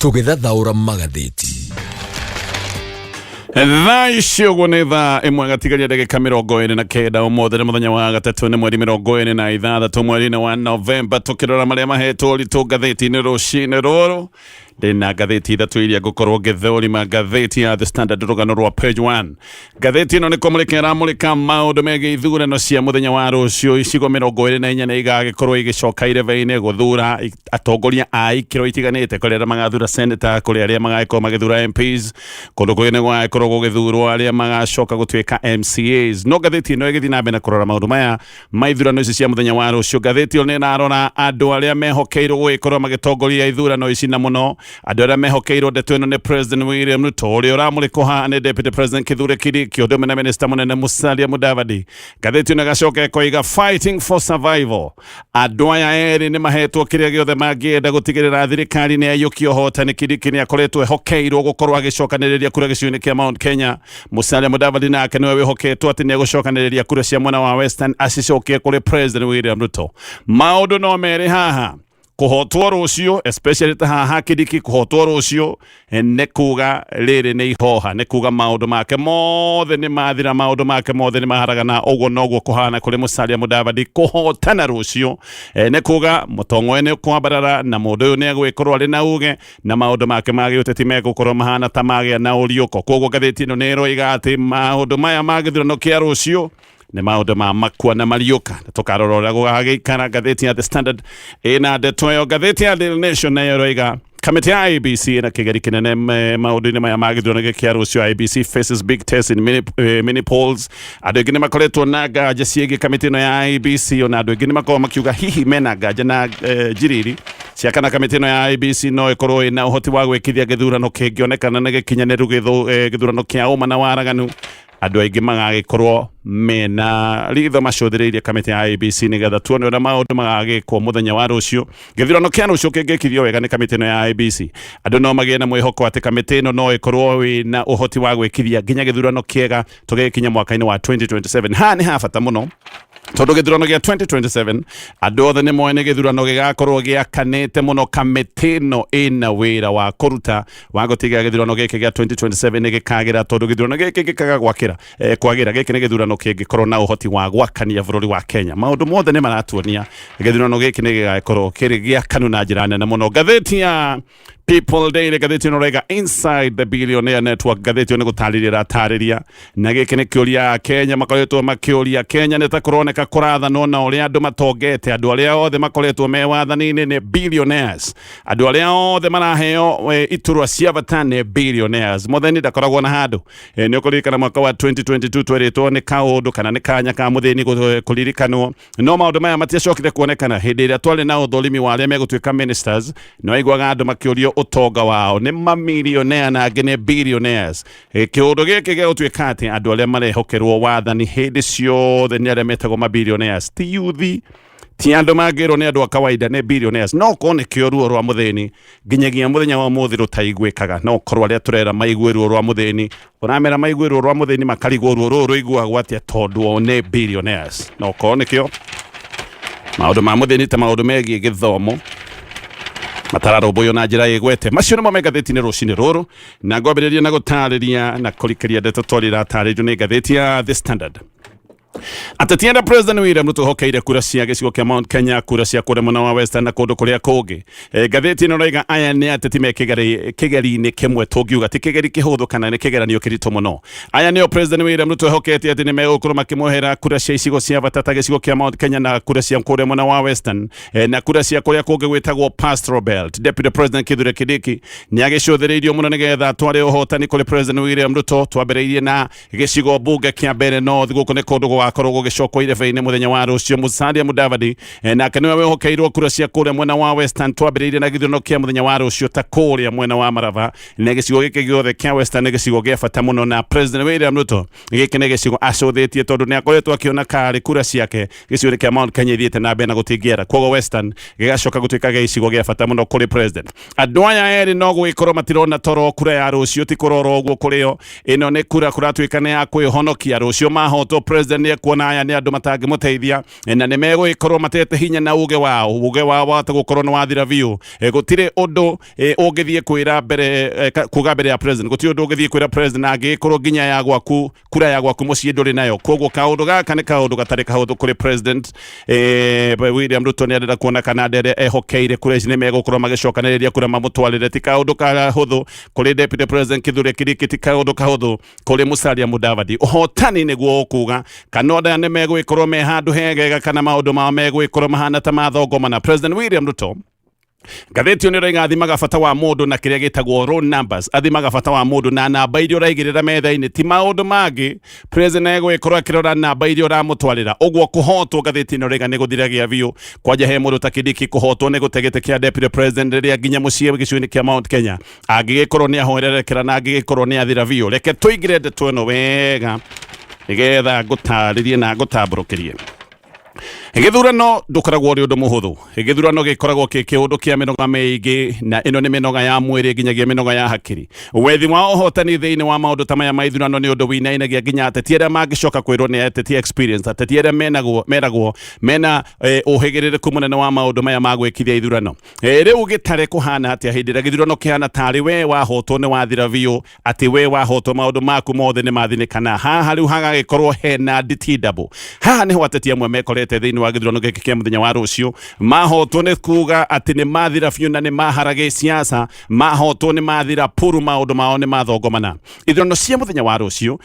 tũgĩthathaũra magathĩti. Thaa icio ũguo nĩ thaa ĩmwe gatigaria ndagĩka 29 ũmũthĩ nĩ mũthenya wa gatatũ nĩ mweri 26 mweri-inĩ wa Novemba tũkĩrora marĩa mahetwo ũritũ ngathĩti-inĩ rũcinĩ rũrũ. Ndĩna ngathĩti ithatũ iria ngũkorwo ngĩthũrima. Ngathĩti ya The Standard rũgano rwa page 1. Ngathĩti ĩno nĩ kũmũrĩka ĩramũrĩka maũndũ megiĩ ithurano cia mũthenya wa rũciũ. Icigo 24 nĩ igagĩkorwo igĩcoka irebe-inĩ gũthura atongoria a ikĩro itiganĩte, kũrĩ arĩa magathura senator, kũrĩ arĩa magagĩkorwo magĩthura MPs, kũndũ kũngĩ nĩ gũgagĩkorwo gũgĩthurwo arĩa magacoka gũtuĩka MCAs. No ngathĩti ĩno ĩgĩthiĩ na mbere kũrora maũndũ maya ma ithurano ici cia mũthenya wa rũciũ. Ngathĩti ĩyo nĩ ĩrarora andũ arĩa mehokeirwo gũgĩkorwo magĩtongoria ithurano ici na mũno andũ arĩa mehokeirwo ndeto ĩno nĩ President William Ruto, ũrĩa ũramũrĩkwo haha nĩ Deputy President Kithure Kindiki, ũndũ ũmwe na Minister mũnene Musalia Mudavadi. Ngathĩti ĩno ĩgacoka ĩkoiga fighting for survival. Andũ aya erĩ nĩ mahetwo kĩrĩa gĩothe mangĩenda gũtigĩrĩra thirikari nĩ yaiyũkia ũhotani. Kindiki nĩ akoretwo ehokeirwo gũkorwo agĩcokanĩrĩria kura gĩcigo-inĩ kĩa Mount Kenya. Musalia Mudavadi nake nĩwe wĩhoketwo atĩ nĩ egũcokanĩrĩria kura cia mwena wa Western acicokie kũrĩ President William Ruto. Maũndũ no merĩ haha. Kuhotwo rũciũ, especially ta haha Kindiki kuhotwo rũciũ nĩ kuga rĩrĩ nĩ ihoha, nĩ kuga maũndũ make mothe nĩ mathira, maũndũ make mothe nĩ maharagana. Ũguo noguo kũhana kũrĩ Musalia Mudavadi kũhotana rũciũ, nĩ kuga mũtongoria nĩ kwambarara na mũndũ ũyũ nĩ egũgĩkorwo arĩ na uge na maũndũ make ma gĩũteti megũkorwo mahana ta magĩa na ũriũko. Koguo ngathĩti ĩno nĩ ĩroiga atĩ maũndũ maya ma gĩthurano kĩa rũciũ nĩ maũndũ ma makua na mariũka. Tũkarora ũrĩa gũgagĩikara. Ngathĩti ya The Standard ĩna ndeto ĩyo. Ngathĩti ya Daily Nation nayo ĩroiga kamĩtĩ ya IEBC ĩna kĩgeri kĩnene maũndũ-inĩ maya ma gĩthurano gĩkĩa rũciũ. IEBC faces big test in mini polls. Andũ aingĩ nĩ makoretwo na nganja ciĩgiĩ kamĩtĩ ĩno ya IEBC, ona andũ aingĩ nĩ makorwo makiuga hihi mena nganja na njiriri cia kana kamĩtĩ ĩno ya IEBC no ĩkorwo ĩna ũhoti wa gwĩkithia gĩthurano kĩngĩonekana nĩ gĩkinyanĩru gĩthurano kĩa ũma na waraganu. Andũ aingĩ magagĩkorwo mena ritho macũthĩrĩirie kamĩtĩ ya IEBC nĩgetha tuone ũrĩa maũndũ magagĩkwo mũthenya wa rũciũ. Gĩthurano kĩa rũciũ kĩngĩkithio wega nĩ kamĩtĩ ĩno ya IEBC. Andũ no magĩe na mwĩhoko atĩ kamĩtĩ ĩno no ĩkorwo wĩna ũhoti wa gwĩkithia nginya gĩthurano kĩega tũgĩkinya mwaka-inĩ wa 2027. Haha nĩ ha bata mũno tondũ gĩthurano gĩa 2027 andũ othe nĩ moĩ nĩ gĩthurano gĩgakorwo gĩakanĩte mũno. Kamĩtĩ ĩno ĩna wĩra wa kũruta wa gũtigĩrĩra gĩthurano gĩkĩ gĩa 2027 nĩ gĩkagĩra, tondũ gĩthurano gĩkĩ gĩkaga kwagĩra. Gĩkĩ nĩ gĩthurano kĩngĩkorwo na ũhoti wa gwakania bũrũri wa Kenya. Maũndũ mothe nĩ maratuonia gĩthurano gĩkĩ nĩ gĩgakorwo kĩrĩ gĩakanu na njĩra nene mũno. Ngathĩti ya People Daily, ngathĩti ĩno raiga inside the Billionaire network. Ngathĩti ĩyo nĩ gũtarĩria atarĩria na gĩkĩ nĩ kĩũria Kenya makoretwo makĩũria. Kenya nĩ ta kũroneka kũrathanwo na ũrĩa andũ matongete. Andũ arĩa othe makoretwo me wathani-inĩ nĩ billionaires. Andũ arĩa othe maraheo iturwa cia bata nĩ billionaires. Mũtheni ndakoragwo na handũ. Nĩ ũkũririkana mwaka wa 2022 twerĩtwo nĩ kaũndũ kana nĩ kanya ka mũtheni kũririkanwo. No maũndũ maya matiacokire kuonekana hĩndĩ ĩrĩa twarĩ na ũthũrimi wa arĩa megũtuĩka ministers. No aiguaga andũ makĩũrio ũtonga wao nĩ mamillionaire na angĩ nĩ billionaires. Kĩũndũ gĩkĩ gĩgũtuĩka atĩ andũ arĩa marehokerwo wathani hĩndĩ ciothe nĩ arĩa metagwo mabillionaires, ti yuthi, ti andũ mangĩrwo nĩ andũ a kawaida, nĩ billionaires. No korwo nĩ kĩo ruo rwa mũthĩni nginyagia mũthenya wa mũthĩ rũtaiguĩkaga. No korwo arĩa tũrera maigwe ruo rwa mũthĩni, ũramera maigwe ruo rwa mũthĩni makarigwo ruo rũrũ rũiguagwo atĩa tondũ o nĩ billionaires. No korwo nĩ kĩo maũndũ ma mũthĩni ta maũndũ megiĩ gĩthomo matararũmbũiyo na njĩra ĩgwete. Macio nĩmo me ngathĩti-inĩ rũcinĩ rũrũ, na ngwambĩrĩria na gũtarĩria na kũrikĩria ndeto twarĩ ratarĩrio nĩ ngathĩti ya The Standard. Ateti enda President William Ruto hokeire kura cia gĩcigo kĩa Mount Kenya, kura cia kũrĩa mwena wa Western na kũndũ kũrĩa kũngĩ. Ngathĩti ĩno raiga aya nĩ ateti me kĩgeri-inĩ kĩmwe tũngiuga ti kĩgeri kĩhũthũ kana nĩ kĩgeranio kĩritũ mũno. Aya nĩo President William Ruto hoketie atĩ nĩ megũkorwo makĩmũhera kura cia icigo cia bata ta gĩcigo kĩa Mount Kenya na kura cia kũrĩa mwena wa Western na kura cia kũrĩa kũngĩ gwĩtagwo Pastoral Belt. Deputy President Kithure Kindiki nĩ agĩcũthĩrĩirio mũno nĩgetha tware ũhotani kũrĩ President William Ruto. Twambĩrĩirie na gĩcigo mbunge kĩa mbere North, gũkũ nĩ kũndũ gũgakorwo gũgĩcokwo irebe-inĩ mũthenya wa rũciũ. Musalia Mudavadi nake nĩwe wĩhokeirwo kura cia kũrĩa mwena wa Western. Twambĩrĩirie na gĩthurano kĩa mũthenya wa rũciũ ta kũrĩa mwena wa Marava, na gĩcigo gĩkĩ gĩothe kĩa Western nĩ gĩcigo gĩa bata mũno na President William Ruto. Gĩkĩ nĩ gĩcigo acũthĩtie tondũ nĩ akoretwo akĩona karĩ kura ciake gĩcigo kĩa Mount Kenya ithiĩte na mbere na gũtingĩera. Koguo Western gĩgacoka gũtuĩka gĩcigo gĩa bata mũno kũrĩ President. Andũ aya erĩ no gũgĩkorwo matirona toro kura ya rũciũ, ti kũrora ũguo kũrĩo. Ĩno nĩ kura kũratuĩka nĩ ya kwĩhonokia. Rũciũ mahotwo President nĩ ria kuona aya ni andu matangi muteithia na ni megwikorwo matete hinya na uge wao atagukorwo ni wathira biu gutire undu ungithie kwira mbere kuga mbere ya president gutire undu ungithie kwira president angikorwo nginya ya gwaku kura ya gwaku mucii nduri nayo koguo kaundu gaka ni kaundu gatari kahuthu kuri president William Ruto ni arenda kuona kana ndere ehokeire kura ici ni megukorwo magicokaniriria kura mamutwarire ti kaundu kahuthu kuri deputy president Kithure Kindiki ti kaundu kahuthu kuri Musalia Mudavadi uhotani niguo ukuga kana nda ni megwikorwo me handu hegega kana maundu ma megwikorwo mahana ta mathongomana president William Ruto Ngathĩti ni raiga athimaga bata wa mundu na kiria gitagwo roll numbers athimaga bata wa mundu na namba iria raigirira metha-ini ti maundu mangi president egwikorwo akirora namba iria ramutwarira uguo kuhotwo Ngathĩti ni raiga ni guthiragia biu kwaja he mundu ta Kindiki Gukorwo ni gutegete kia deputy president riria nginya mucii gicuni kia Mount Kenya angigikorwo ni ahorerekera na angigikorwo ni athira biu reke tuigire ndeto ino wega nigetha ngutaririe na ngutamburukirie Githurano ndukoragwo ri undu muhuthu githurano gikoragwo kiundu kia minoga meigi na ino ni minoga ya mwiri nginyagia minoga ya hakiri wethi wa uhotani thiini wa maundu ta maya ma ithurano ni undu winainagia nginya ateti aria mangicoka kwirwo ni ateti experience ateti aria meragwo mena uhigiririku munene wa maundu maya ma gwikithia ithurano riu gitare kuhana atia hindi ria githurano kihana tari we wahotwo ni wathira biu ati we wahotwo maundu maku mothe ni mathinikana haha riu hagagikorwo hena nditindabo haha niho ateti amwe mekorete thiini wa githurano giki kia muthenya wa rucio mahotwo ni kuga ati ni mathira biu na ni maharage siasa mahotwo ni mathira puru maundu mao ni mathongomana ithurano cia muthenya wa rucio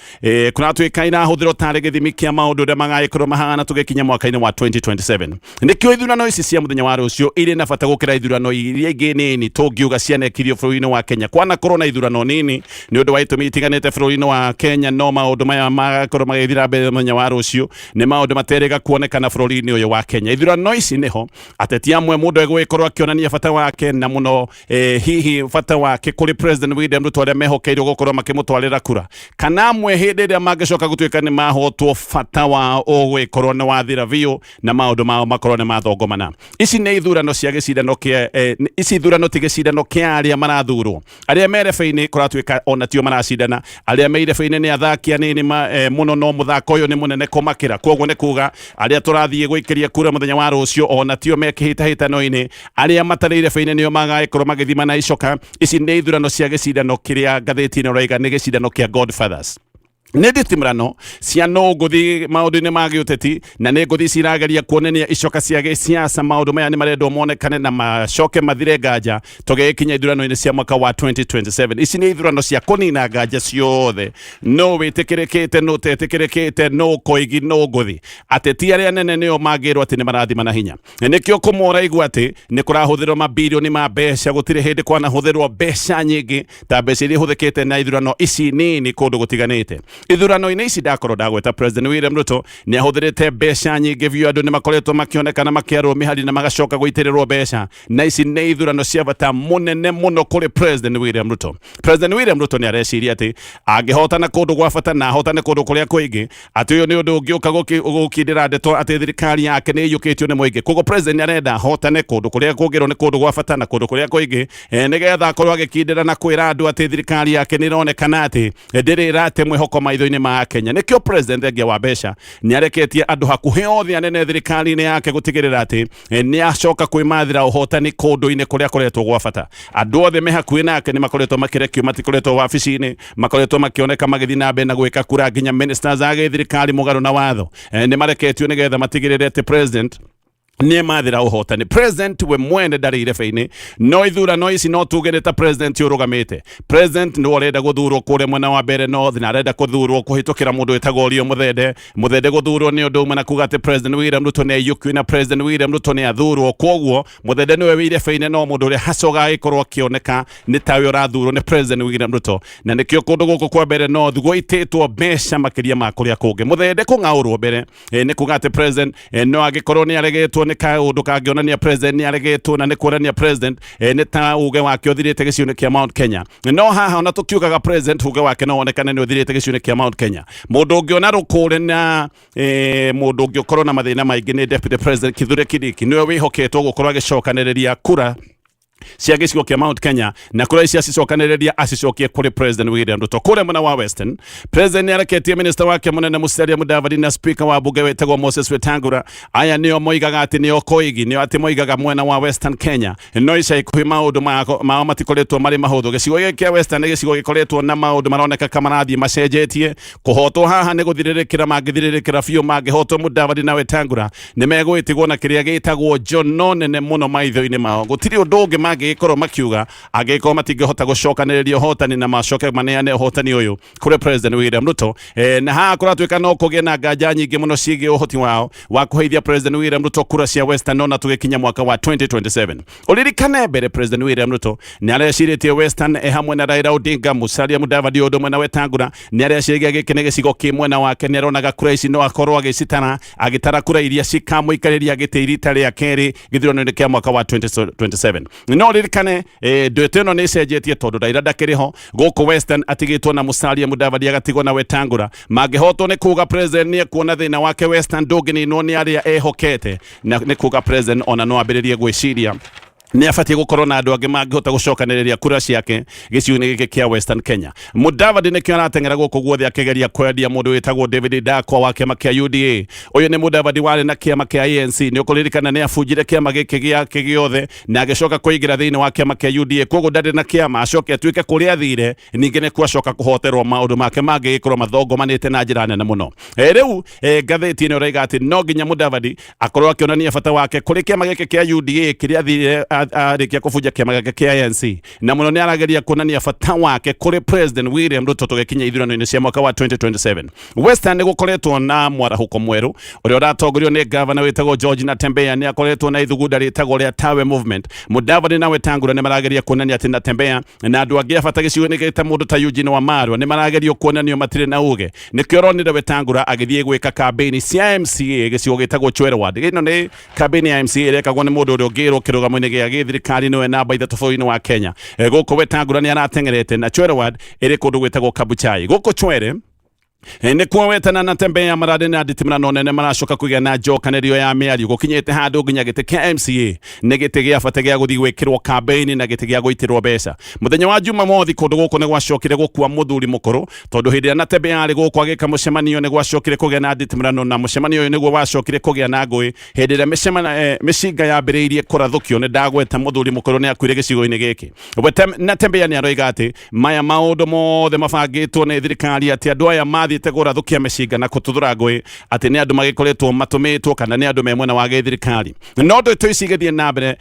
kuna twikaina huthiro tari githimi kia maundu ria magagikorwo mahana tugikinya mwaka-ini wa 2027 nikio ithurano ici cia muthenya wa rucio iri na bata gukira ithurano iria ingi nini tungiuga cianekirio bũrũri-inĩ wa Kenya kwana korwo na ithurano nini ni undu wa itumi itiganite bũrũri-inĩ wa Kenya no maundu maya magakorwo magithira mbere muthenya wa rucio ni maundu materiga kuonekana bũrũri-inĩ uyu wa Kenya ithurano ici niho ateti amwe mundu egwikorwo akionania bata wake na muno hihi bata wake kuri president William Ruto aria mehokeirwo gukorwo makimutwarira kura kana amwe hindi iria mangicoka gutuika ni mahotwo bata wa ugwikorwo ni wathira biu na maundu mao makorwo ni mathongomana ici ni ithurano cia gicindano kia ici ithurano ti gicindano kia aria marathurwo aria merebe-ini kuratuika ona tio maracindana aria meirebe-ini ni athaki anini muno no muthako uyu ni munene kumakira koguo ni kuga aria turathie gwikiria kura muthenya wa rucio ona tio mekihitahitano-ini aria matarire feine nio magagikorwo magithima na icoka ici ni ithurano cia gicindano kiria Ngathĩti-inĩ raiga ni gicindano kia Godfathers nä nditimrano cia no nguthi maundu-inĩ ma gĩũteti na nĩ nguthi cirageria kuonania icoka cia gĩsiasa maundu maya nĩ marendwo monekane na macoke mathire nganja tũgĩkinya ithurano-inĩ cia mwaka wa 2027 ici nĩ ithurano cia kũnina nganja ciothe no wĩtĩkĩrĩkĩte no tetĩkĩrĩkĩte no koigi no nguthi ateti arĩa nene nĩo mangĩrwo atĩ nĩ marathima na hinya nĩkĩo kũmora igua atĩ nĩ kũrahũthĩrwo mabirioni ma mbeca gũtirĩ hĩndĩ kwanahũthĩrwo mbeca nyingĩ ta mbeca iria ihũthĩkĩte na ithurano ici nini kũndũ gũtiganĩte ithurano-inĩ ici ndakorwo ndagweta president William Ruto ni ahuthirite mbeca nyingi biu andu ni makoretwo makionekana makiarwo mihari na magacoka guitirirwo mbeca na ici ni ithurano cia bata munene muno kuri president William Ruto ni areciria ati angihotana kundu gwa bata na ahotane kundu kuria kuingi ati uyu ni undu ungiuka gukindira ndeto ati thirikari yake ni yukitio ni muingi koguo president arenda ahotane kundu kuria kungirwo ni kundu gwa bata na kundu kuria kuingi nigetha akorwo agikindira na kwira andu ati thirikari yake ni ironekana ati ndiri rate mwihoko maitho-ini ma Kenya nikio president engia wa mbeca ni areketie andu hakuhe othe anene thirikari-ini yake gutigirira ati ni acoka kwimathira uhotani kundu-ini kuria koretwo gwa bata andu othe me hakuhi nake ni makoretwo makirekio matikoretwo wabici-ini makoretwo makioneka magithi na mbere na gwika kura nginya ministers a thirikari mugaru na watho ni mareketio nigetha matigirire ati president ni mathira uhotani president we mwene ndari irebe-ini no ithurano ici no tugire ta president urugamite president no arenda guthurwo kure mwena wa mbere no thina arenda kuthurwo kuhitukira mundu wetagwo Rio Muthende guthurwo ni undu umwe na kuga ati president William Ruto ni ayukwi na president William Ruto ni athurwo koguo Muthende niwe wirebe-ini no mundu uri hacoga agikorwo akioneka ni tawe urathurwo ni president William Ruto na nikio kundu guku kwa mbere no thugo ititwo mbeca makiria ma kuria kungi Muthende kung'aurwo mbere ni kuga ati president no agikorwo ni aregetwo ni kaundu kangionania president ni aregetwo na ni kuonania president ni ta uge wake uthirite giciuni kia Mount Kenya no haha ona tukiugaga president uge wake no onekane ni uthirite giciuni kia Mount Kenya mundu ungiona rukuri na mundu ungikorwo na mathina maingi ni deputy president Kithure Kindiki niwe wihoketwo gukorwo agicokaniriria kura cia gicigo kia Mount Kenya na kura ici acicokaniriria acicokie kuri President William Ruto kure mwena wa Western. President niareketie minister wake munene Musalia Mudavadi na speaker wa bunge wetagwo Moses Wetangula. Aya nio moigaga ati nio koigi nio ati moigaga mwena wa Western Kenya no ica ikuhi maundu mao matikoretwo mari mahuthu. Gicigo giki kia Western ni gicigo gikoretwo na maundu maroneka kama marathii macenjetie. Kuhotwo haha ni guthiriririkira mangithiriririkira biu mangihotwo Mudavadi na Wetangula ni megwitigwo na kiria gitagwo njono nene muno maitho-ini mao. Gutiri undu ungi magikorwo makiuga agikorwo matingihota gucokaniriria hotani na macoke maneane hotani uyu kuri President William Ruto. Na ha kuratuika no kugie na nganja nyingi muno ciigi uhoti wao wa kuheithia President William Ruto kura cia Western no na tugikinya mwaka wa 2027. Uririkane mbere President William Ruto ni areciritie Western hamwe na Raila Odinga, Musalia Mudavadi undu mwena Wetangula ni arecirigia giki ni gicigo kimwena wake ni aronaga kura ici no akorwo agitara kura iria cikamuikariria giti rita ria keri githurano-ini kia mwaka wa 2027. No ririkane ndwete no ni cenjetie tondu Raila ndakiriho guku Western atigitwo na Musalia Mudavadi agatigwo na Wetangula. Mangihotwo ni kuga President ni kuona thina wake Western ndungininwo ni aria ehokete na ni kuga President ona no ambiririe gwiciria ni afatie gukorwo na andu angi mangihota gucokaniriria kura ciake gicigo-ini giki kia Western Kenya. Mudavadi ni kio arateng'era guku guothe akigeria kwendia mundu witagwo David Ndakwa wa kiama kia UDA. Uyu ni Mudavadi wari na kiama kia ANC ni ukuririkana ni abunjire kiama giki giake giothe na agicoka kuingira thiini wa kiama kia UDA. Koguo ndari na kiama acoke atuike kuria athire ningi ni kwacoka kuhoterwo maundu make mangigikorwo mathogomanite na njira nene muno. Riu ngathiti ni uraiga ati no nginya Mudavadi akorwo akionania bata wake kuri kiama giki kia UDA kiria athire arikia kubuja kiama gake kia ANC na muno ni arageria kuonania bata wake kuri President William Ruto tugikinya ithurano-ini cia mwaka wa 2027. Western ni gukoretwo na mwarahuko mweru uria uratongorio ni governor witagwo George Natembeya. Ni akoretwo na ithugunda ritagwo ria Tawe Movement. Mudavadi na Wetangula ni marageria kuonania ati Natembeya na andu angi abata gicigo-ini gita mundu ta Eugene Wamalwa ni marageria kuonanio matire na uge. Ni kioronire Wetangula agithie gwika campaign cia MCA gicigo gitagwo Chwerward. Gino ni campaign ya MCA irekagwo ni mundu uria ungirwo kirugamo-ini gia thirikari niwe namba ithatu bũrũri-inĩ wa Kenya. Guku Wetangula ni arateng'erete na Chwerward iri kundu gwitagwo Kabuchai. Guku Chwere ni kuo wetana Natembeya marade na nditimana nene maracoka kugia na njokanirio ya miario gukinyete handu nginya gite kia MCA ni gite gia bata gia guthi gwikirwo campaign na gite gia guitirwo mbeca. Muthenya wa Juma mothi kundu guku ni gwacokire gukua muthuri mukuru tondu hindi ya Natembeya ari guku agika mucemanio ni gwacokire kugia na nditimana na mucemanio uyu niguo wacokire kugia na ngui hindi ya micinga yambiriirie kurathukio ni ndagweta muthuri mukuru ni akuire gicigo-ini giki. Natembeya ni aroiga ati maya maundu mothe mabangitwo ni thirikari ati andu aya mathiite gurathukia micinga na kututhura ngui ati ni andu magikoretwo matumitwo kana ni andu me mwena wa thirikari. No ndu tu icigithie na mbere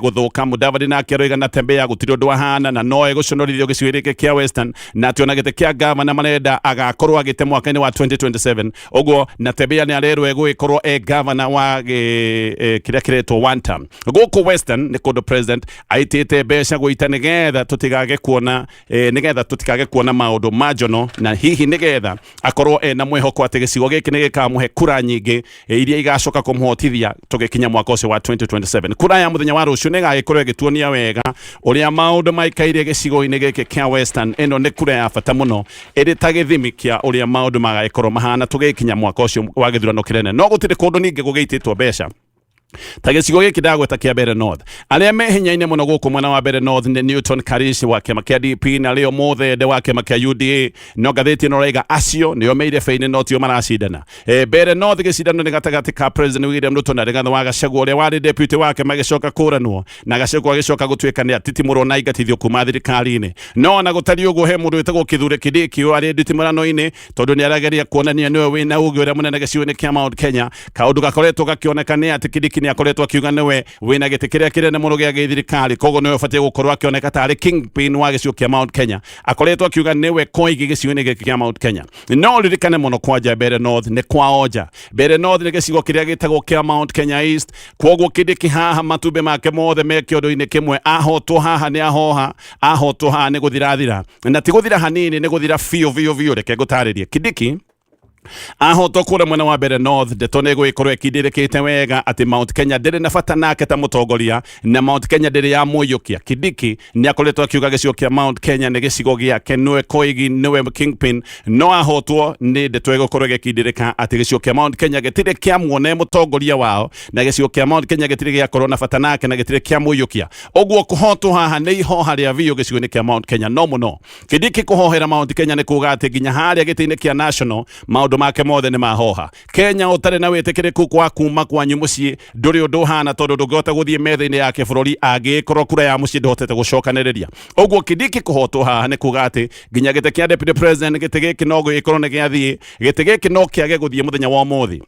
guthuka. Mudavadi nake aroiga Natembeya gutiri undu ahana na no eguconorithio gicigo giki kia Western na ati ona gite kia governor marenda agakorwo agite mwaka-ini wa 2027. Uguo Natembeya ni arerwo egwikorwo governor wa kiria kiretwo one term. Guku Western ni kundu President aitite mbeca guita nigetha tutigage kuona maundu majono na hihi nigetha akorwo na mwihoko ati gicigo giki ni gikamuhe kura nyingi iria igacoka kumuhotithia tugikinya mwaka ucio wa 2027. Kura ya muthenya wa rucio ni gagikorwo igituonia wega uria maundu maikaire gicigo-ini giki kia Western. Ino ni kura ya bata muno iri ta githimi kia uria maundu magagikorwo mahana tugikinya mwaka ucio wa githurano kinene. No gutiri kundu ningi gugiititwo mbeca ta gicigo giki ndagweta kia Mbere North. Aria me hinya-ini muno guku mwena wa Mbere North ni Newton Karici wa kiama kia DP na Leo Muthende wa kiama kia UDA. No ngathiti no raiga acio nio meire feini no tio maracindana. Mbere North gicindano ni gatagati ka President William Ruto na Rigathi wa Gachagua uria wari deputy wake magicoka kuranwo na Gachagua agicoka gutuika ni atitimurwo na igatithio kuma thirikari-ini. No na gutari uguo he mundu witagwo Kithure Kindiki ari nditimurano-ini tondu ni arageria kuonania niwe wina uge uria munene gicigo-ini kia Mount Kenya. Kaundu gakoretwo gakioneka ni ati Kindiki ni akoretwo akiuga niwe wina gite kiria kinene muno gia thirikari. Koguo niwe ubatie gukorwo akioneka tari kingpin wa gicigo kia Mount Kenya. Akoretwo akiuga niwe koigi gicigo-ini giki kia Mount Kenya. No ririkane muno kwanja Mbere North ni kwa oja. Mbere North ni gicigo kiria gitagwo kia Mount Kenya East. Koguo Kindiki haha matumbe make mothe me kiondu-ini kimwe ahotwo haha ni ahoha, ahotwo haha ni guthirathira na ti guthira hanini ni guthira biu reke ngutaririe. Kindiki ahotwo kura mwena wa mbere North ndeto nĩ gũgĩkorwo ĩkindĩrĩkĩte wega atĩ Mount Kenya ndĩrĩ na bata nake ta mũtongoria na Mount Kenya ndĩrĩ ya mũiyũkia. Kindiki nĩ akoretwo akiuga gĩcigo kĩa Mount Kenya nĩ gĩcigo gĩake, nĩwe koigi, nĩwe kingpin, no ahotwo nĩ ndeto ĩgũkorwo ĩgĩkindĩrĩka atĩ gĩcigo kĩa Mount Kenya gĩtirĩ kĩamuona mũtongoria wao na gĩcigo kĩa Mount Kenya gĩtirĩ gĩakorwo na bata nake na gĩtirĩ kĩamũiyũkia. Ũguo Kuhotwo haha nĩ ihoha rĩa biũ gĩcigo-inĩ kĩa Mount Kenya no mũno. Kindiki kũhohera Mount Kenya nĩ kuuga atĩ nginya harĩa gĩtĩ-inĩ kĩa national maũndũ make mothe nĩ mahoha. Kenya ũtarĩ na wĩtĩkĩrĩku kwa kuma kwanyu mũciĩ ndũrĩ ũndũ hana tondũ ndũngĩhota gũthiĩ metha-inĩ ya kĩbũrũri angĩkorwo kura ya mũciĩ ndũhotete gũcokanĩrĩria. Ũguo Kindiki Kuhotwo haha nĩ kuuga atĩ nginya gĩtĩ kĩa deputy president gĩtĩ gĩkĩ no gĩkorwo nĩ gĩathiĩ, gĩtĩ gĩkĩ no kĩage gũthiĩ mũthenya wa ũmũthĩ.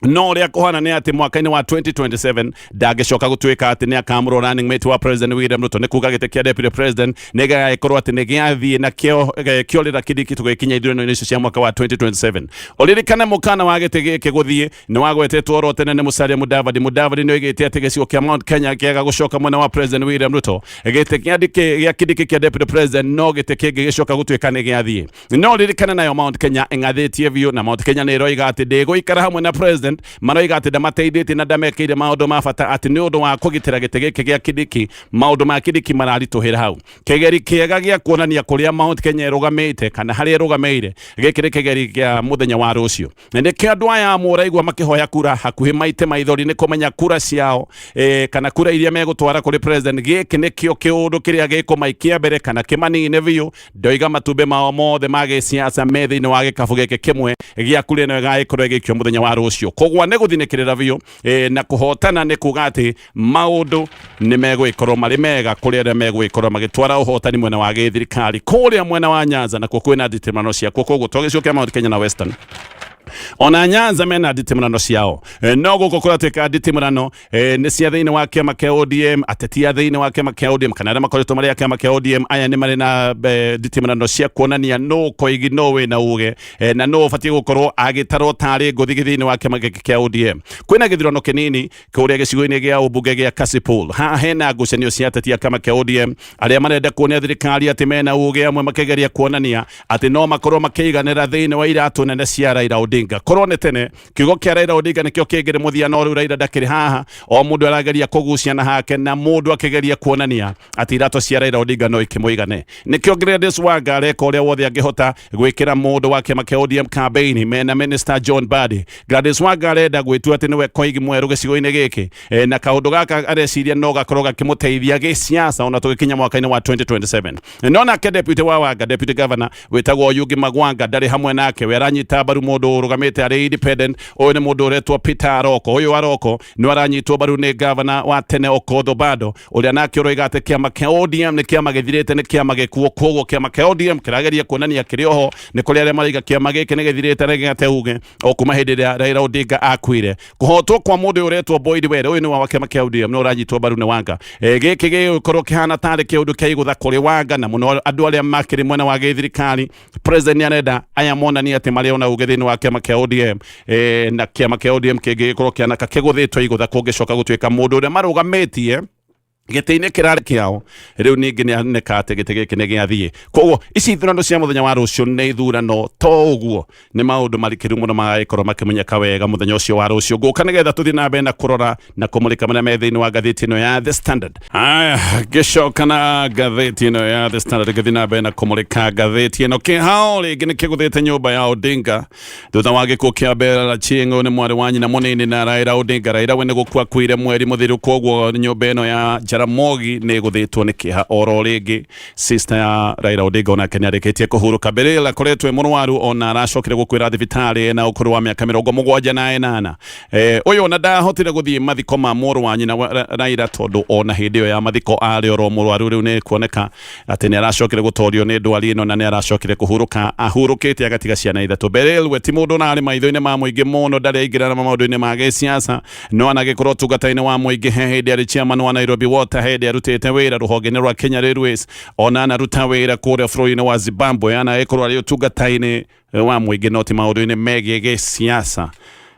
No ũrĩa kũhana nĩ atĩ mwaka-inĩ wa 2027 ndangĩcoka gũtuĩka atĩ nĩ akamũrwo running mate wa president William Ruto. Nĩ kuuga gĩtĩ kĩa deputy president nĩ gĩgagĩkorwo atĩ nĩ gĩathiĩ na kĩorĩra Kindiki tũgĩkinya ithurano-inĩ icio cia mwaka wa 2027. Ũririkane mũkana wa gĩtĩ gĩkĩ gũthiĩ nĩ wagwetetwo oro tene nĩ Musalia Mudavadi. Mudavadi nĩ oigĩte atĩ gĩcigo kĩa Mount Kenya kĩaga gũcoka mwena wa president William Ruto, gĩtĩ gĩa Kindiki kĩa deputy president no gĩtĩ kĩngĩ gĩcoka gũtuĩka nĩ gĩathiĩ. No ũririkane nayo Mount Kenya ĩng'athĩtie biũ na Mount Kenya nĩ ĩroiga atĩ ndĩgũikara hamwe na president, maroiga atĩ ndamateithĩtie na ndamekĩire maũndũ ma bata atĩ nĩ ũndũ wa kũgitĩra gĩtĩ gĩkĩ gĩa Kindiki maũndũ ma Kindiki mararitũhĩra hau. Kĩgeri kĩega gĩa kuonania kũrĩa Mount Kenya ĩrũgamĩte kana harĩa ĩrũgamĩire gĩkĩ nĩ kĩgeri kĩa mũthenya wa rũciũ. Na nĩkĩo andũ aya mũraigua makĩhoya kura hakuhĩ maite maithori nĩ kũmenya kura ciao kana kura iria megũtwara kũrĩ president. Gĩkĩ nĩkĩo kĩũndũ kĩrĩa gĩkũmaikia mbere kana kĩmanine biũ. Ndoiga matumbĩ mao mothe ma gĩsiasa me thĩinĩ wa gĩkabũ gĩkĩ kĩmwe gĩa kura ĩno ĩgagĩkorwo ĩgĩikio mũthenya wa rũciũ. Koguo nĩ gũthinĩkĩrĩra biũ na kũhotana nĩ kuuga atĩ maũndũ nĩ megũgĩkorwo marĩ mega kũrĩ arĩa megũgĩkorwo magĩtwara ũhotani mwena wa gĩthirikari kũrĩa mwena wa Nyanza nakuo kwĩna nditimano ciakuo. Koguo to gĩcigo kĩa Mount Kenya na Western ona Nyanza mena nditimano ciao no gũkũ kũratuĩka nditimano nĩ cia thĩinĩ wa kĩama kĩa ODM, ateti a thĩinĩ wa kĩama kĩa ODM kana arĩa makoretwo marĩ a kĩama kĩa ODM. Aya nĩ marĩ na nditimano cia kuonania no koigi no wĩ na uge na no ũbatiĩ gũkorwo agĩtarwo tarĩ ngũthi thĩinĩ wa kĩama gĩkĩ kĩa ODM. Kwĩna gĩthurano kĩnini kũrĩa gĩcigo-inĩ gĩa ũmbunge gĩa Kasipul. Haha hena ngucanio cia ateti a kĩama kĩa ODM arĩa marenda kuonia thirikari atĩ mena uge, amwe makĩgeria kuonania atĩ no makorwo makĩiganĩra thĩinĩ wa iratũ nene cia Raila Odinga. Korwo nĩ tene kiugo kĩa Raila Odinga nĩkĩo kĩngĩrĩ mũthiano rĩu Raila ndakĩrĩ haha, o mũndũ arageria kũguciana hake na mũndũ akĩgeria kuonania atĩ iratũ cia Raila Odinga no ikĩmũigane. Nĩkĩo Gladys Wanga areka ũrĩa wothe angĩhota gwĩkĩra mũndũ wa kĩama kĩa ODM campaign mena minister John Mbadi. Gladys Wanga arenda gwĩtua atĩ nĩwe koigi mwerũ gĩcigo-inĩ gĩkĩ na kaũndũ gaka areciria no gakorwo gakĩmũteithia gĩsiasa ona tũgĩkinya mwaka-inĩ wa 2027. No nake deputy wa Wanga, deputy governor wĩtagwo Yugi Magwanga ndarĩ hamwe nake, we aranyita mbaru mũndũ ũrũgamĩte arĩ independent. Ũyũ nĩ mũndũ ũretwo Peter Aroko. Ũyũ Aroko nĩ aranyitwo mbaru nĩ governor wa tene Okoth Obado ũrĩa nake ũroiga atĩ kĩama kĩa ODM nĩ kĩama gĩthirĩte, nĩ kĩama gĩkuo. Koguo kĩama kĩa ODM kĩrageria kuonania kĩrĩ oho nĩ kũrĩ arĩa maraiga kĩama gĩkĩ nĩ gĩthirĩte na gĩgate uge o kuma hĩndĩ ĩrĩa Raila Odinga akuire. Kũhotwo kwa mũndũ ũretwo Boyd Were, ũyũ nĩ wa kĩama kĩa ODM no ũranyitwo mbaru nĩ Wanga. Gĩkĩ gĩgũkorwo kĩhana tarĩ kĩũndũ kĩa igũtha kũrĩ Wanga na mũno andũ arĩa makĩrĩ mwena wa gĩthirikari. President nĩ arenda aya monania atĩ marĩ ona uge thĩinĩ wa kĩama kĩa ODM na kĩama kĩa ODM kĩngĩgĩkorwo kĩanaka kĩgũthĩtwo igũtha kũngĩcoka gũtuĩka mũndũ ũrĩa marũgamĩtie gĩtĩ-inĩ kĩrarĩ kĩao. Rĩu ningĩ nĩ aneka atĩ gĩtĩ gĩkĩ nĩ gĩathiĩ. Koguo ici ithurano cia mũthenya wa rũciũ nĩ ithurano to ũguo, nĩ maũndũ marikĩru mũno magagĩkorwo makĩmenyeka wega mũthenya ũcio wa rũciũ. Ngũka nĩgetha tũthiĩ na mbere na kũrora na kũmũrĩka marĩa me thĩinĩ wa ngathĩti ĩno ya The Standard. Ngĩcoka na ngathĩti ĩno ya The Standard gĩthiĩ na mbere na kũmũrĩka ngathĩti ĩno. Kĩhao rĩngĩ nĩ kĩgũthĩte nyũmba ya Odinga thutha wa gĩkuũ kĩa Bella Chieng'o nĩ mwarĩ wa nyina mũnini na Raila Odinga. Raila we nĩ gũkua akuire mweri mũthiru, koguo nyũmba ĩno ya Jaramogi nĩ gũthĩtwo nĩ kĩeha oro rĩngĩ. Sister ya Raila Odinga onake nĩ arĩkĩtie kũhurũka. Bella akoretwo mũrwaru ona aracokire gũkuĩra thibitarĩ na ũkũrũ wa mĩaka 78. Ũyũ ona ndahotire gũthiĩ mathiko ma mũrũ wa nyina Raila tondũ ona hĩndĩ ĩyo ya mathiko arĩ oro mũrwaru. Rĩu nĩ kuoneka atĩ nĩ aracokire gũtorio nĩ ndwari ĩno na nĩ aracokire kũhurũka. Ahurũkĩte agatiga ciana ithatũ. Bella we ti mũndũ narĩ maitho-inĩ ma mũingĩ mũno, ndarĩ aingĩrana maũndũ-inĩ ma gĩsiasa no anagĩkorwo tungata-inĩ wa mũingĩ hĩndĩ arĩ chairman wa Nairobi Water, hĩndĩ arutĩte wĩra rũhonge-inĩ rwa Kenya Railways, ona anaruta wĩra kũrĩa bũrũri-inĩ wa Zimbabwe, anagĩkorwo arĩ ũtungata-inĩ wa mũingĩ no ti maũndũ-inĩ megiĩ gĩsiasa.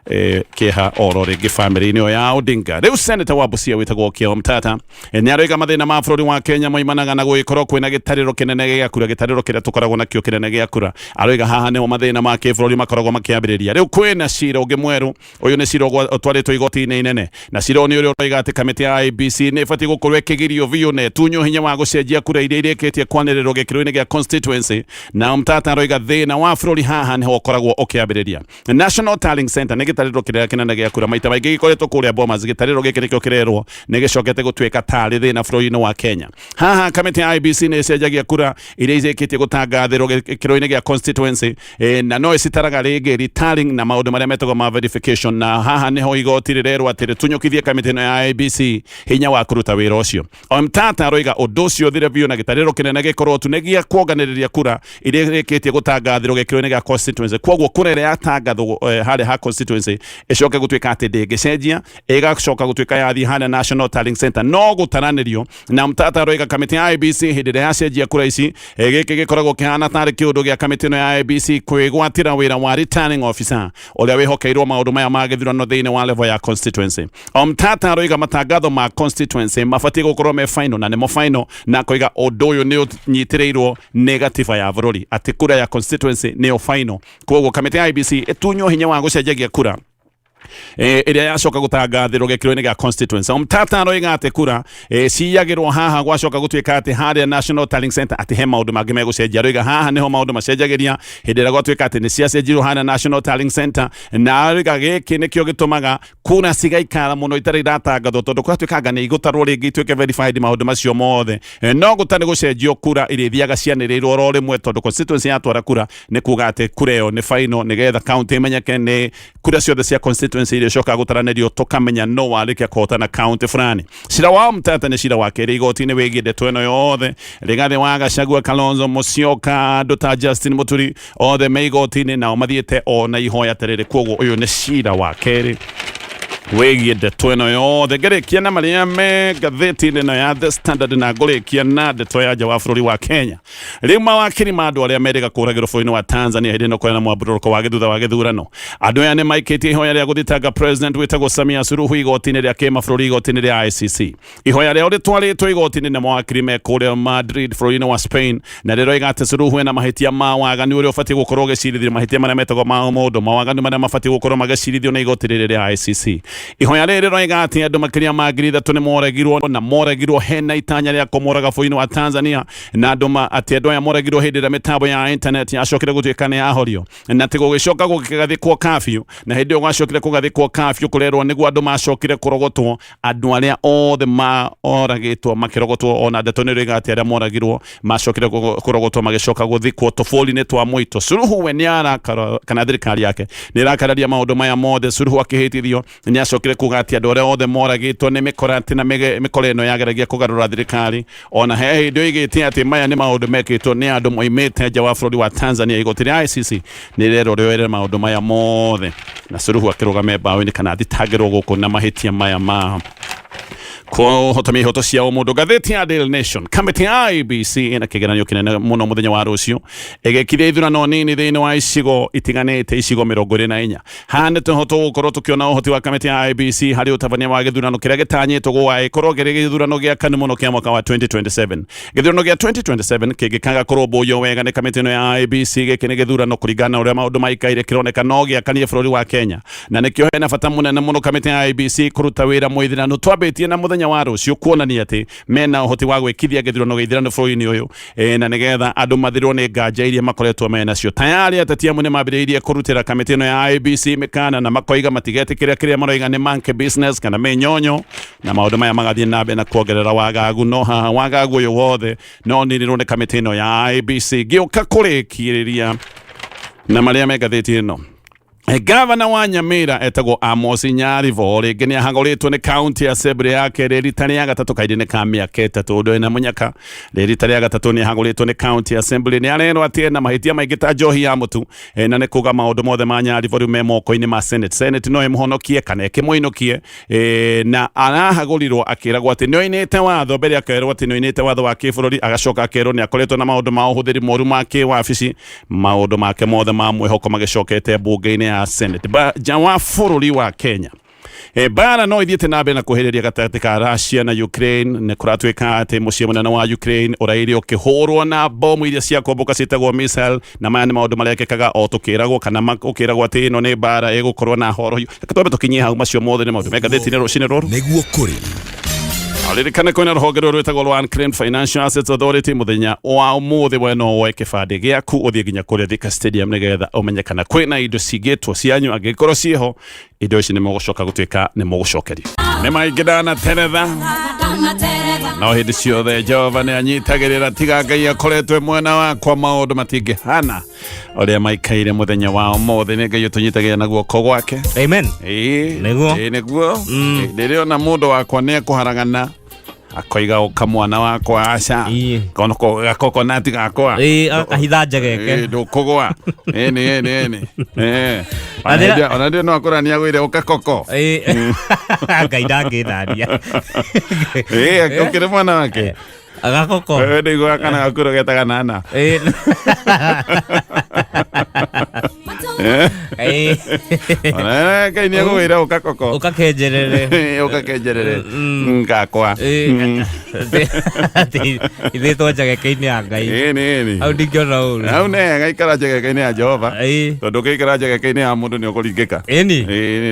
kĩha oro rĩngĩ family-inĩ ya Odinga. Rĩu Senator wa Busia wĩtagwo Kĩo Mtata nĩaroiga mathĩna ma bũrũri wa Kenya moimanaga na gũgĩkorwo kwĩna gĩtarĩro kĩnene gĩa kura, gĩtarĩro kĩrĩa tũkoragwo nakĩo kĩnene gĩa kura. Aroiga haha nĩho mathĩna ma kĩbũrũri makoragwo makĩambĩrĩria. Rĩu kwĩna cira ũngĩ mwerũ, ũyũ nĩ cira ũtwarĩtwo igoti-inĩ inene, na cira nĩ ũrĩa ũroiga atĩ kamĩtĩ ya IEBC nĩ ĩbatiĩ gũkorwo ĩkĩgirio biũ na ĩtunywo hinya wa gũcenjia kura iria irĩkĩtie kwanĩrĩrwo gĩkĩro-inĩ gĩa constituency. Na Mtata aroiga thĩna wa bũrũri haha nĩho ũkoragwo ũkĩambĩrĩria. National Tallying Center nĩ gĩtarĩro kĩrĩa kĩnene gĩa kura, maita maingĩ gĩkoretwo kũrĩa Bomas, gĩtarĩro gĩkĩ nĩkĩo kĩrerwo nĩ gĩcokete gũtuĩka tarĩ thĩna bũrũri-inĩ wa Kenya. Haha kamĩtĩ ya IEBC nĩ ĩcenjagia kura iria irĩkĩtie gũtangathĩrwo gĩkĩro-inĩ gĩa constituency, na no ĩcitaraga rĩngĩ retallying na maũndũ marĩa metagwo ma verification. Na haha nĩho igoti rĩrerwo atĩ rĩtunyũkithie kamĩtĩ ĩno ya IEBC hinya wa kũruta wĩra ũcio. Mtata aroiga ũndũ ũcio thire biũ na gĩtarĩro kĩnene gĩkorwo tu nĩ gĩa kuonganĩrĩria kura iria irĩkĩtie gũtangathĩrwo gĩkĩro-inĩ gĩa constituency. Koguo kura ĩrĩa yatangathwo harĩa ha constituency ĩcoke gũtuĩka atĩ ndĩngĩcenjia, ĩgacoka gũtuĩka yathiĩ harĩa National Tallying Center no gũtaranĩrio. Na Mtata aroiga kamĩtĩ ya IEBC hĩndĩ ĩrĩa yacenjia kura ici, gĩkĩ gĩkoragwo kĩhana tarĩ kĩũndũ gĩa kamĩtĩ ĩno ya IEBC kwĩgwatĩra wĩra wa returning officer ũrĩa wĩhokeirwo maũndũ maya ma gĩthurano thĩinĩ wa level ya constituency. Mtata aroiga matangatho ma constituency mabatiĩ gũkorwo me final na nĩmo final, na koiga ũndũ ũyũ nĩ ũnyitĩrĩirwo nĩ gatiba ya bũrũri atĩ kura ya constituency nĩyo final. Koguo kamĩtĩ ya IEBC ĩtunywo hinya wa gũcenjagia kura ĩrĩa yacoka gũtangathĩrwo gĩkĩro-inĩ gĩa constituency. Mtata aroiga atĩ kura ciyagĩrwo haha gwacoka gũtuĩka atĩ harĩa National Tallying Center atĩ he maũndũ mangĩ megũcenjia. Aroiga haha nĩho maũndũ macenjagĩria hĩndĩ ĩrĩa gwatuĩka atĩ nĩ ciacenjirwo harĩa National Tallying Center, na aroiga gĩkĩ nĩkĩo gĩtũmaga kura cigaikara mũno itarĩ iratangathwo, tondũ gwatuĩkanga nĩ igũtarwo rĩngĩ ituĩke verified maũndũ macio mothe, no gũtarĩ gũcenjio kura iria ithiaga cianĩrĩirwo oro rĩmwe, tondũ constituency yatwara kura nĩ kuga atĩ kura ĩyo nĩ final, nĩgetha county ĩmenyeke nĩ kura ciothe cia constituency iria coka gũtaranĩrio tũkamenya no warĩkia kũhotana county fulani. Cira wa Mtata nĩ cira wa kerĩ igoti-inĩ wĩgiĩ ndeto ĩno yothe. Rigathi wa Gachagua, Kalonzo Musyoka, andũ ta Justin Muturi othe me igoti-inĩ nao mathiĩte ona ihoya tarĩrĩ. Koguo ũyũ nĩ cira wa kerĩ wĩgiĩ ndeto ĩno yothe. Ngĩrĩkia na marĩa me ngathĩti-inĩ ĩno ya The Standard na ngũrĩkia na ndeto ya nja wa bũrũri wa Kenya. Rĩu mawakiri ma andũ arĩa merĩga kũragĩrwo bũrũri-inĩ wa Tanzania hĩndĩ ĩno kwĩna mwambũrũko wa gĩthutha wa gĩthurano. Andũ aya nĩ maikĩtie ihoya rĩa gũthitanga president wĩtagwo Samia Suluhu igoti-inĩ rĩa kĩmabũrũri, igoti-inĩ rĩa ICC. Ihoya rĩao rĩtwarĩtwo igoti-inĩ nĩ mawakiri me kũrĩa Madrid bũrũri-inĩ wa Spain, na rĩroiga atĩ Suluhu ena mahĩtia ma waganu ũrĩa ũbatiĩ gũkorwo ũgĩcirithio, mahĩtia marĩa metagwo ma mũndũ, mawaganu marĩa mabatiĩ gũkorwo magĩcirithio nĩ igoti rĩrĩ rĩa ICC. Ihoya rĩrĩ rĩroiga atĩ andũ makĩria ma ngiri ithatũ nĩ moragirwo, na moragirwo hena itanya rĩa kũmoraga bũrũri-inĩ wa Tanzania, na atĩ andũ aya moragirwo hĩndĩ ĩrĩa mĩtambo ya internet yacokire gũtuĩka nĩ yahorio, na atĩ gũgĩcoka gũgĩgathĩkwo curfew, na hĩndĩ ĩyo gwacokire kũgathĩkwo curfew kũrerwo nĩguo andũ macokire kũrogotwo, andũ arĩa othe moragĩtwo makĩrogotwo, ona ndeto nĩ ĩroiga atĩ arĩa moragirwo macokire kũrogotwo magĩcoka gũthikwo tũbũrũri-inĩ twa mũito. Suluhu we nĩ arakara, kana thirikari yake nĩ ĩrakararia maũndũ maya mothe. Suluhu akĩhĩtithio nĩ acokire kuga atĩ andũ arĩa othe moragĩtwo nĩ mĩkora atĩ na mĩkora ĩno yageragia kũgarũra thirikari, ona he hĩndĩ oigĩte atĩ maya nĩ maũndũ mekĩtwo nĩ andũ moimĩte nja wa bũrũri wa Tanzania. Igoti rĩa ICC nĩ rĩerwo rĩoere maũndũ maya mothe, na Suluhu akĩrũgama mbaũ-inĩ kana athitangĩrwo gũkũ na mahĩtia maya ma kũhotomia ihoto cia mũndũ. Ngathĩti ya Daily Nation, kamĩtĩ ya IEBC ĩna kĩgeranio kĩnene mũno mũthenya wa rũciũ, ĩgĩkithia ithurano nini thĩinĩ wa icigo itiganĩte, icigo 24. Haha nĩ tũhoto gũkorwo tũkĩona ũhoti wa kamĩtĩ ya IEBC harĩ ũtabania wa gĩthurano kĩrĩa gĩtanyĩtwo gũgakorwo kĩrĩ gĩthurano gĩa kane mũno kĩa mwaka wa 2027. Gĩthurano gĩa 2027 kĩngĩkaga kũrũmbũiyo wega nĩ kamĩtĩ ĩno ya IEBC. Gĩkĩ nĩ gĩthurano kũringana na ũrĩa maũndũ maikaire, kĩroneka no gĩakanie bũrũri wa Kenya, na nĩkĩo hena bata mũnene mũno kamĩtĩ ya IEBC kũruta wĩra mwĩthirano. Twambĩtie na mũthenya wa rũciũ kuonania atĩ mena ũhoti wa gwĩkithia gĩthurano gĩa ithurano bũrũri-inĩ ũyũ, na nĩgetha andũ mathirwo nĩ nganja iria makoretwo menacio. Tayari ateti amwe nĩ mambĩrĩirie kũrutĩra kamĩtĩ ĩno ya IEBC mĩkana, na makoiga matigetĩkĩra kĩrĩa maroiga nĩ monkey business kana mĩnyonyo, na maũndũ maya magathiĩ na mbere na kuongerera wagagu. No haha wagagu ũyũ wothe no ninĩrwo nĩ kamĩtĩ ĩno ya IEBC. Ngĩũka kũrĩkĩrĩria na marĩa me ngathĩti ĩno, Gavana wa Nyamira etagwo Amos Nyaribo rĩngĩ nĩ ahagũrĩtwo nĩ county assembly yake rita rĩa gatatũ kahinda-inĩ ka mĩaka ĩtatũ. Ũndũ ena mũnyaka rita rĩa gatatũ nĩ ahagũrĩtwo nĩ county assembly. Nĩ arerwo atĩ ena mahĩtia maingĩ ta njohi ya mũtu, na nĩ kuga maũndũ mothe ma Nyaribo rĩu me moko-inĩ ma Senate. Senate no ĩmũhonokie kana ĩkĩmũinũkie, na arahagũrirwo akĩragwo atĩ nĩ oinĩte watho, mbere akerwo atĩ nĩ oinĩte watho wa kĩbũrũri, agacoka akerwo nĩ akoretwo na maũndũ ma ũhũthĩri moru ma kĩwabici, maũndũ make mothe ma mwĩhoko magĩcokete mbunge-inĩ ya Senate jawa fururi wa Kenya bara no ithiete na mbere na kuhiriria gatagati ka Russia na Ukraine ne kuratwika ati mucie munene wa Ukraine urairi ukihurwo na bomu iria cia komboka citagwo missile na maya ni maundu marekekaga o tukiragwo kana ukiragwo ati no ni bara igukorwo na horo twambe tukinyia hau macio mothe ni maundu megatheti ni rucine ruru niguo kuri alirikana kwina rũhonge rũrũ rwĩtagwo Unclaimed Financial Assets Authority muthenya wa ũmũthĩ we no woe kĩbandĩ gĩaku ũthiĩ nginya kũrĩa Thika Stadium nĩgetha ũmenyekana kwĩna indo cigĩtwo cianyu angĩkorwo ciĩho indo ici nĩ mũgũcoka gũtuĩka nĩ mũgũcokerio nĩ maingĩ ndanateretha no hĩndĩ ciothe Jehova nĩ anyitagĩrĩra tiga Ngai akoretwo mwena wakwa maũndũ matingĩhana ũrĩa maikaire mũthenya wa ũmũthĩ nĩ Ngai ũtũnyitagĩrĩra na guoko gwake amen nĩguo rĩrĩa ona mũndũ wakwa nĩ ekũharagana akoiga ukamwana wakwa aca kono gakokonati gakwa akahitha njageke ndukugwa eni ona ndio no akorania gwire ukakoko Ngai ndangĩtharia ukire mwana wake agakoko ndigwa kana gakuro getaga nana ona Ngai nĩ agwĩra ukakoko ukakenjerere ngakwa ithe to njageke-inĩ ya Ngai eni au ndingĩona ũru au nĩ gaikara njageke-inĩ ya Jehova tondũ gĩikara njageke-inĩ ya mũndũ nĩ ũkũringĩka eni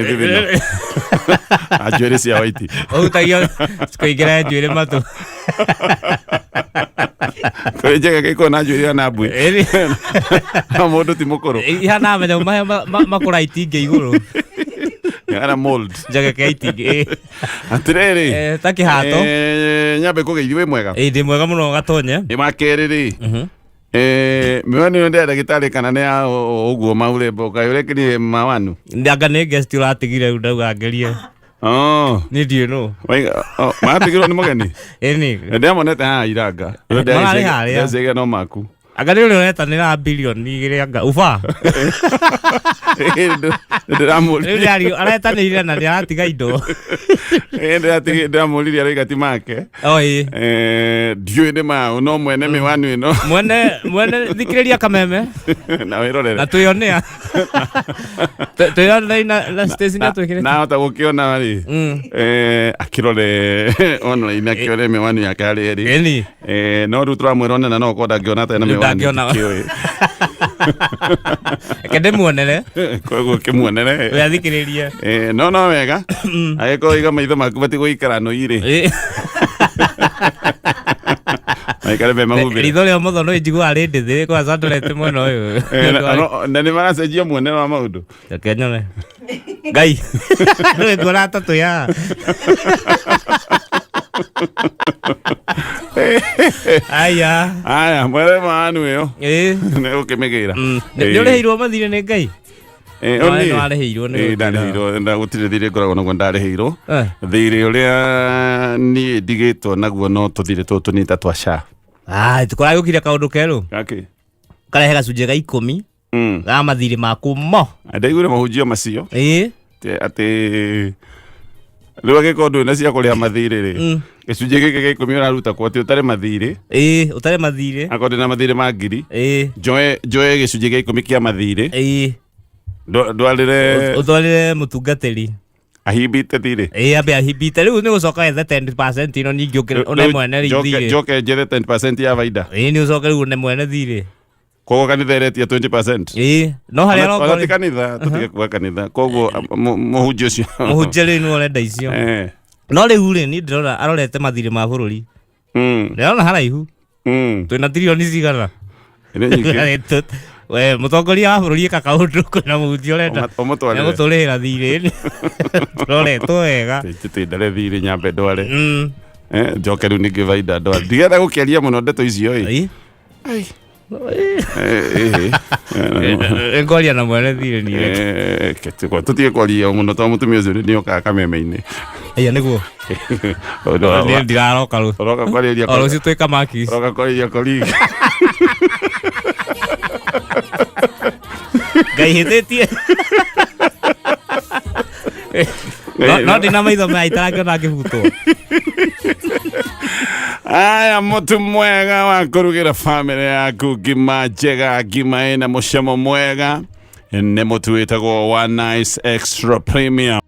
thithino njuĩrĩ cia white ũhutagio kũingĩra njuĩrĩ matũ kwĩ njageke iko na njuĩrĩ na mbui mũndũ ti mũkũrũ ihana menya makũra itingĩ igũrũ yana mold njageke itingĩ atirĩrĩ ta kĩhato nyambe kũgeithia wĩ mwega ndĩ mwega mũno Gatonye makerĩ miwani ndio ndagĩtarĩ kana nĩ ya ũguo maurembo kaĩ ũrekĩrire mawanu ndanga nĩ guest ũratigire ndauga ngerie ni ndiũ no matigirwo nĩ mũgeni eni ndiamonete haha iranga ndĩcege no maku anga nĩ ũretanĩra billionaire igĩrĩ anga uba ndĩramũrire aretanĩire na nĩaratiga indo ndĩramũrire aroiga ti make ndiũĩ nĩ mao no mwene mĩwanu ĩno mwene thikĩrĩria kameme na wĩrorere na twĩonea na station atwĩkĩrĩte nahota gũkĩona rĩ akĩrore online akĩore mĩwanu yake harĩ ĩrĩ no rĩu tũramwĩra onena no ũkorwo ndangĩona atĩ na mĩwanu kende muonere koguo kĩmuonere we athikĩrĩrie no wega agĩkorwo iga maitho maku bati gũikara no irĩ maikare be mahumbĩre ritho rĩa mũtho no njigua arĩ ndĩthĩ kwa sandorete mwena ũyũ na nĩ maracenjia muonere wa maũndũ kenyone Ngai nĩ ngora tatũ ya aya mwere manu ĩyo nĩ ũkĩmĩgĩra nĩ ũrĩhĩirwo mathirĩ nĩ Ngai ndarĩhĩirwo gũtirĩ thirĩ ngoragwo naguo ndarĩhĩirwo thirĩ ũrĩa niĩ ndigĩtwo naguo no tũthirĩ tũtũ tũnita twa SHA tũkoragwo gũkire kaũndũ kerũ karehe gacunjĩ ga 10 ga mathirĩ maku mo ndaiguire mahunjio macio atĩ rĩu agĩkorwo ndũrĩ cia kũrĩha mathirĩ rĩ gĩcunjĩ gĩkĩ gĩa 10 ũraruta kwa atĩ ũtarĩ mathirĩ ũtarĩ mathirĩ akorwo ndĩna mathirĩ ma ngiri njoe gĩcunjĩ gĩa 10 kĩa mathirĩ ndwarĩre mũtungatĩri ahimbite thirĩ ambe ahimbite rĩu nĩ gũcoka ethe 10% ino ningĩ one mwene thirĩ njoke njethe 10% ya baida nĩ ũcoke rĩu one mwene thirĩ koguo kanitha ĩretia 20% no harĩa rokorwo ti kanitha tũtige kuga kanitha koguo mũhunjia ũcio mũhunjia rĩu nĩ ũrenda icio no rĩu rĩ niĩ ndĩrona arorete mathirĩ ma bũrũri ndĩrona haraihu twĩna tirioni cigana we mũtongoria wa bũrũri ĩka kaũndũ kwĩna mũhunjia ũrenda nĩgũtũrĩhĩra thirĩ tũroretwo wega twĩndare thirĩ nyambe ndware njoke rĩu ningĩ baida ndware ndigenda gũkĩaria mũno ndeto icio ngoria na mwene thirĩ niĩ tũtige kwaria mũno tondũ mũtumia ũcio nĩ okaga kameme-inĩ ĩya nĩguo ndiraroka rũciũ ũroka kwarĩria rũciũ twĩka makis ũroka kwarĩria koligi Ngai hĩtĩtie no ndĩna maitho maya itarangĩona ngĩbutwo aya mũtu mwega wa kũrugĩra bamĩrĩ yaku ngima njega ngima ĩna mũcamo mwega nä må tu wä tagwo wa nice extra premium